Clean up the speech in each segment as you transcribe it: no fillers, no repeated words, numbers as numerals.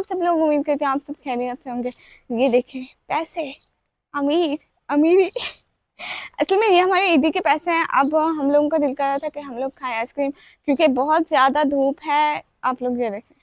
सब लोग, उम्मीद करते हैं आप सब खैरियत से होंगे। ये देखें पैसे, अमीर अमीरी असल में ये हमारे ईदी के पैसे हैं। अब हम लोगों का दिल कर रहा था कि हम लोग खाएं आइसक्रीम, क्योंकि बहुत ज़्यादा धूप है। आप लोग ये देखें,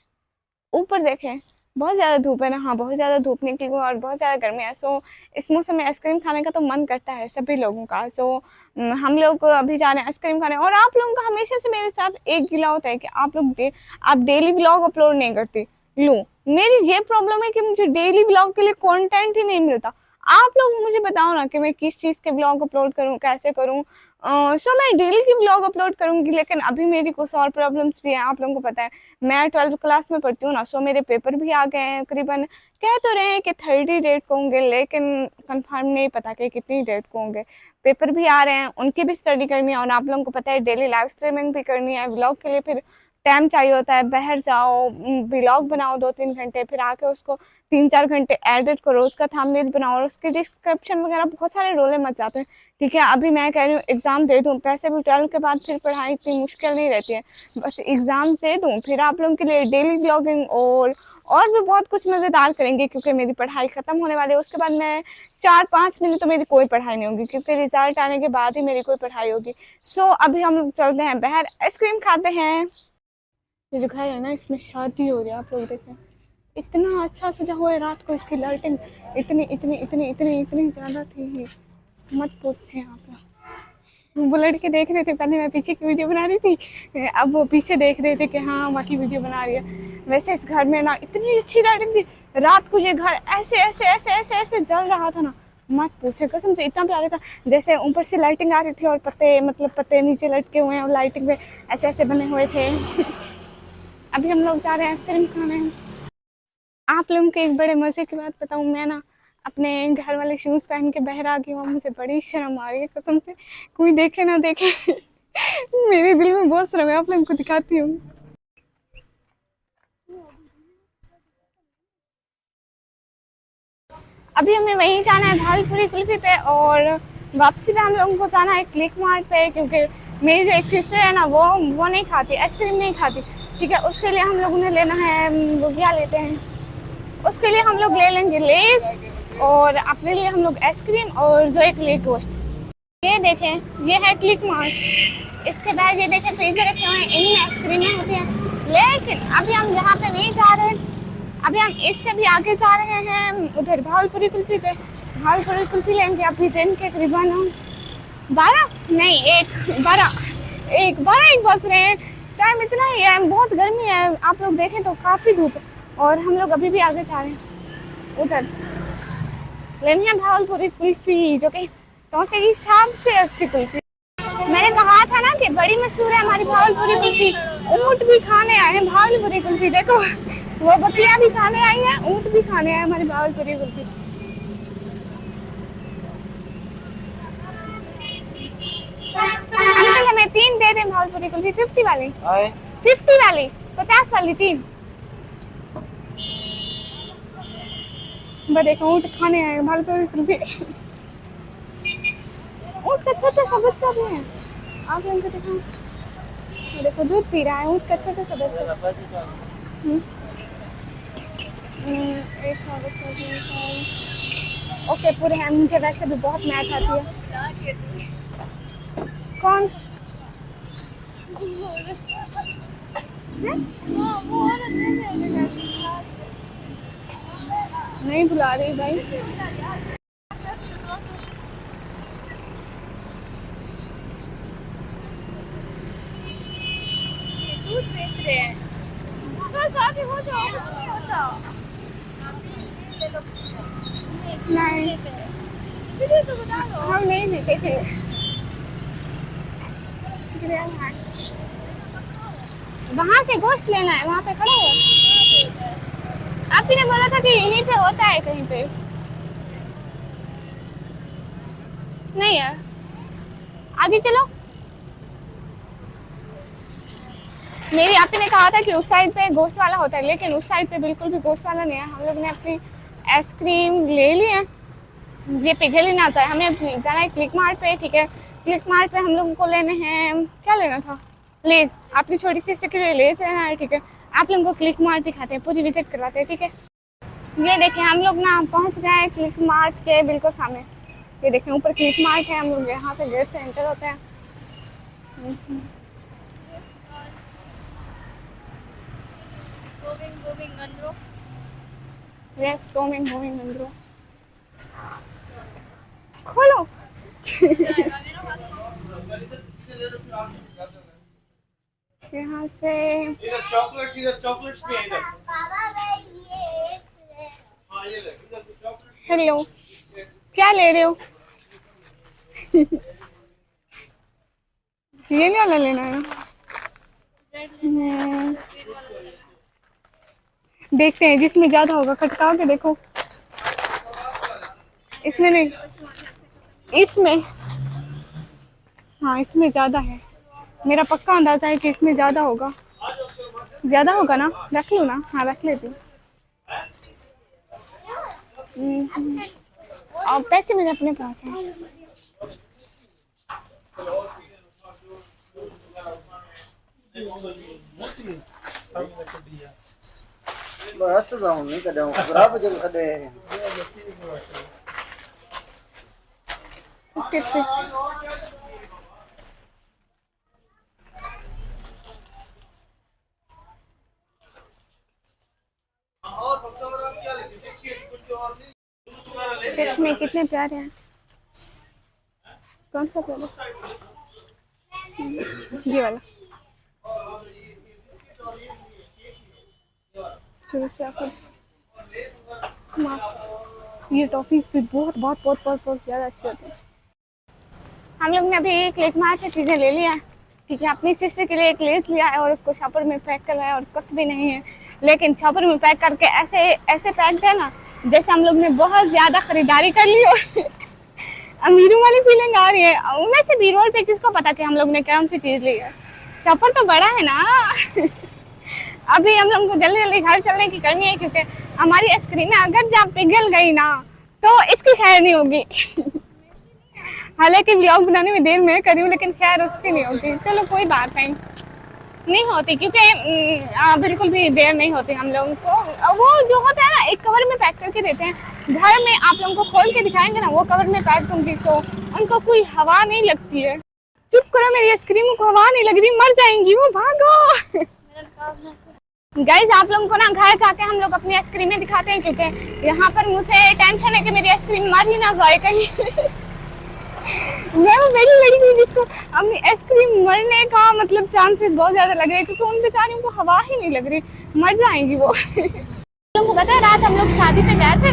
ऊपर देखें, बहुत ज़्यादा धूप है ना। हाँ, बहुत ज़्यादा धूप निकली हुई और बहुत ज़्यादा गर्मी है। सो इस मौसम में आइसक्रीम खाने का तो मन करता है सभी लोगों का। सो हम लोग अभी जा रहे हैं आइसक्रीम खाने। और आप लोगों का हमेशा से मेरे साथ एक गिला होता है कि आप डेली व्लॉग अपलोड नहीं करती। लूँ, मेरी ये प्रॉब्लम है कि मुझे डेली व्लॉग के लिए कंटेंट ही नहीं मिलता। आप लोग मुझे बताओ ना कि मैं किस चीज़ के व्लॉग अपलोड करूँ, कैसे करूँ। सो मैं डेली की व्लॉग अपलोड करूँगी, लेकिन अभी मेरी कुछ और प्रॉब्लम्स भी हैं। आप लोगों को पता है मैं 12th क्लास में पढ़ती हूँ ना। सो मेरे पेपर भी आ गए हैं करीबन। कह तो रहे हैं कि 30 डेट को होंगे, लेकिन कंफर्म नहीं पता कि कितनी डेट को होंगे। पेपर भी आ रहे हैं, उनकी भी स्टडी करनी है। और आप लोगों को पता है डेली लाइव स्ट्रीमिंग भी करनी है। व्लॉग के लिए फिर टाइम चाहिए होता है। बाहर जाओ, व्लॉग बनाओ 2-3 घंटे, फिर आके उसको 3-4 घंटे एडिट करो, उसका थंबनेल बनाओ और उसके डिस्क्रिप्शन वगैरह बहुत सारे रोले मच जाते हैं। ठीक है, अभी मैं कह रही हूँ एग्ज़ाम दे दूँ। पैसे भी 12 के बाद फिर पढ़ाई इतनी मुश्किल नहीं रहती है। बस एग्ज़ाम दे दूँ, फिर आप लोगों के लिए डेली व्लॉगिंग और भी बहुत कुछ मज़ेदार करेंगे, क्योंकि मेरी पढ़ाई ख़त्म होने वाली है। उसके बाद मैं 4-5 महीने तो मेरी कोई पढ़ाई नहीं होगी, क्योंकि रिजल्ट आने के बाद ही मेरी कोई पढ़ाई होगी। सो अभी हम लोग चलते हैं बाहर, आइसक्रीम खाते हैं। ये जो घर है ना, इसमें शादी हो रही है। आप लोग देखें, इतना अच्छा सजा हुआ है। रात को इसकी लाइटिंग इतनी इतनी इतनी इतनी इतनी ज़्यादा थी, मत पूछिए। आप वो लड़के देख रहे थे, पहले मैं पीछे की वीडियो बना रही थी, अब वो पीछे देख रहे थे कि हाँ वहाँ की वीडियो बना रही है। वैसे इस घर में ना इतनी अच्छी लाइटिंग थी। रात को ये घर ऐसे ऐसे ऐसे ऐसे ऐसे जल रहा था ना, मत पूछे, कसम से इतना प्यारा था। जैसे ऊपर से लाइटिंग आ रही थी और पत्ते, मतलब पत्ते नीचे लटके हुए हैं और लाइटिंग में ऐसे ऐसे बने हुए थे। अभी हम लोग जा रहे हैं आइसक्रीम खाने। आप लोगों को एक बड़े मज़े की बात बताऊँ, मैं ना अपने घर वाले शूज़ पहन के बाहर आ गई हूँ। मुझे बड़ी शर्म आ रही है कसम से, कोई देखे ना देखे। मेरे दिल में बहुत शर्म है। आप लोगों को दिखाती हूँ। अभी हमें वहीं जाना है भालपुरी कुल्फी पे, और वापसी पे हम लोगों को जाना है क्लिक मार्ट पे, क्योंकि मेरी जो एक सिस्टर है ना, वो नहीं खाती आइसक्रीम, नहीं खाती। ठीक है, उसके लिए हम लोगों ने लेना है, वो क्या लेते हैं, उसके लिए हम लोग ले लेंगे लेस, और अपने लिए हम लोग आइसक्रीम और जो एक लेग रोस्ट। ये देखें, ये है क्लिक मार्ट। इसके बाद ये देखें फ्रीजर रखे हुए हैं, इनमें आइसक्रीमें होती हैं। लेकिन अभी हम यहाँ पे नहीं जा रहे, अभी हम इससे भी आगे जा रहे हैं, उधर भावलपुरी कुल्फी पे। भावलपुरी कुल्फी लेंगे अभी दिन के करीबन 12 नहीं 1 बज रहे हैं। टाइम इतना ही है, बहुत गर्मी है। आप लोग देखें तो काफ़ी धूप है, और हम लोग अभी भी आगे जा रहे हैं। उधर लेनी है भावलपुरी कुल्फी, जो कि डोसे की सबसे अच्छी कुल्फी। मैंने कहा था ना कि बड़ी मशहूर है हमारी भावलपुरी कुल्फी। ऊँट भी खाने आए हैं भावलपुरी कुल्फी, देखो वो बकरियां भी खाने आई हैं, ऊँट भी खाने आए हमारी भावलपुरी कुल्फी। अंकल हमें 3 दे दें भावलपुरी कुल्फी, 50 वाली। 50 वाली, 50 वाली 3। देखो ऊँट खाने आए हैं भावलपुरी कुल्फी। ऊँट का छोटा सा बच्चा भी है, आप लोगों को दिखाऊं। देखो दूध पी रहा है ऊँट का छोटा सा बच्चा। ओके पूरे हैं। मुझे वैसे भी बहुत मैथ आती है। कौन नहीं बुला रही भाई। दूध बेच रहे हैं, साथ ही हो जाओ, कुछ नहीं होता। नहीं तो बता दो, हम नहीं लेते थे। वहाँ से गोश्त लेना है, वहाँ पे खड़ा हो। आप ही ने बोला था कि यहीं पे होता है कहीं पे। नहीं है, आगे चलो। मेरी आप ही ने कहा था कि उस साइड पे गोश्त वाला होता है, लेकिन उस साइड पे बिल्कुल भी गोश्त वाला नहीं है। हम लोग ने अपनी आइसक्रीम ले ली है। ये पिघल ही ना जाए, हमें जाना है क्लिक मार्ट पे। ठीक है, क्लिक मार्ट पे हम लोगों को लेने हैं, क्या लेना था, लेस आपकी छोटी सिस्टर के लिए लेस है ना, ठीक है। आप लोगों को क्लिक मार्ट दिखाते हैं, पूरी विजिट करवाते हैं, ठीक है। ये देखिए हम लोग ना पहुंच गए हैं क्लिक मार्ट के बिल्कुल सामने। ये देखिए ऊपर क्लिक मार्ट है, हम लोग यहाँ से गेट से एंटर होते हैं। यस, गोइंग गोइंग अंदर। खोलो। यहाँ से इधर चॉकलेट्स भी है इधर। हेलो, क्या ले रहे हो? ये नहीं वाला लेना है ना? देखते हैं जिसमें ज्यादा होगा, खटका के देखो। इसमें नहीं, इसमें, हाँ इसमें ज्यादा है। मेरा पक्का अंदाजा है कि इसमें ज्यादा होगा। ज्यादा होगा ना? रख लो ना। हाँ रख लेती हूँ। और पैसे मेरे अपने पास हैं। बस गाँव नहीं कदम बराबर जब कदे चश्मे कितने प्यारे हैं। कौन सा प्यारा? ये वाला। शुरू से आपको मास्क, ये टॉफीज भी बहुत बहुत बहुत बहुत बहुत ज़्यादा अच्छी होती है। हम लोग ने अभी क्लिक मार्ट से चीज़ें ले लिया है, ठीक है। अपनी सिस्टर के लिए एक लेस लिया है और उसको शॉपर में पैक करवाया, और कुछ भी नहीं है, लेकिन शॉपर में पैक करके ऐसे ऐसे पैक है ना जैसे हम लोग ने बहुत ज़्यादा खरीदारी कर ली हो। अमीरों वाली फीलिंग आ रही है। वैसे भी रोड पे किसको पता कि हम लोग ने कौन सी चीज़ ली है। शॉपर तो बड़ा है ना। अभी हम लोग को जल्दी जल्दी घर चलने की करनी है, क्योंकि हमारी स्क्रीन अगर जब पिघल गई ना तो इसकी खैर नहीं होगी। हालांकि व्लॉग बनाने में देर मैं करी हूँ, लेकिन खैर उसकी नहीं होगी। चलो कोई बात नहीं, नहीं होती, क्योंकि बिल्कुल भी देर नहीं होती हम लोगों को। वो जो होता है ना एक कवर में पैक करके देते हैं, घर में आप लोगों को खोल के दिखाएंगे ना वो कवर में पैक होंगी तो उनको कोई हवा नहीं लगती है। चुप करो, मेरी आइसक्रीम को हवा नहीं लग रही, मर जाएंगी वो, भागो। गाइस आप लोगों को ना घर जाके हम लोग अपनी आइसक्रीमें दिखाते हैं, क्योंकि यहाँ पर मुझे टेंशन है कि मेरी आइसक्रीम मर ही ना जाए कहीं। मैं वो मेरी लड़की जिसको अपनी आइसक्रीम मरने का मतलब चांसेस बहुत ज्यादा लग रहे हैं, क्योंकि उन बेचारियों को हवा ही नहीं लग रही, मर जाएंगी वो। लोगों को पता है रात हम लोग शादी पे गए थे,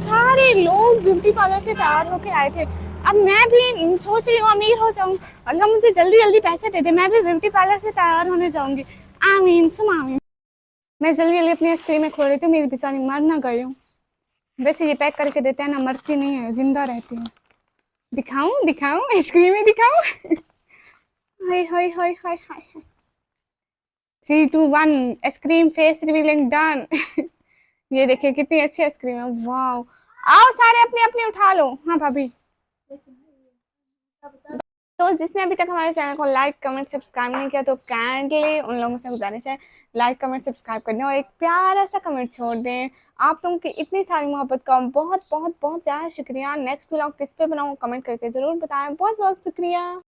सारे लोग ब्यूटी पार्लर से तैयार होके आए थे। अब मैं भी सोच रही हूँ अमीर हो जाऊँ, अल्लाह मुझे जल्दी जल्दी पैसे दे दे, मैं भी ब्यूटी पार्लर से तैयार होने जाऊंगी। आमीन सुम आमीन। मैं जल्दी जल्दी अपनी आइसक्रीमें खोल रही थी, मेरी बेचारी मर ना गई हूँ। वैसे ये पैक करके देते हैं ना, मरती नहीं है, जिंदा रहती है। दिखाऊं दिखाऊं आइसक्रीमें दिखाऊं? हाय हाय हाय हाय हाय। 3 2 1 आइसक्रीम फेस रिवीलिंग डन। ये देखिए कितनी अच्छी आइसक्रीम है, वाओ। आओ सारे अपने अपने उठा लो। हाँ भाभी। तो जिसने अभी तक हमारे चैनल को लाइक कमेंट सब्सक्राइब नहीं किया तो काइंडली उन लोगों से गुजारिश है लाइक कमेंट सब्सक्राइब कर दें और एक प्यारा सा कमेंट छोड़ दें। आप लोगों की इतनी सारी मोहब्बत का बहुत बहुत बहुत ज़्यादा शुक्रिया। नेक्स्ट व्लॉग किस पे बनाऊँ कमेंट करके ज़रूर बताएं। बहुत बहुत शुक्रिया।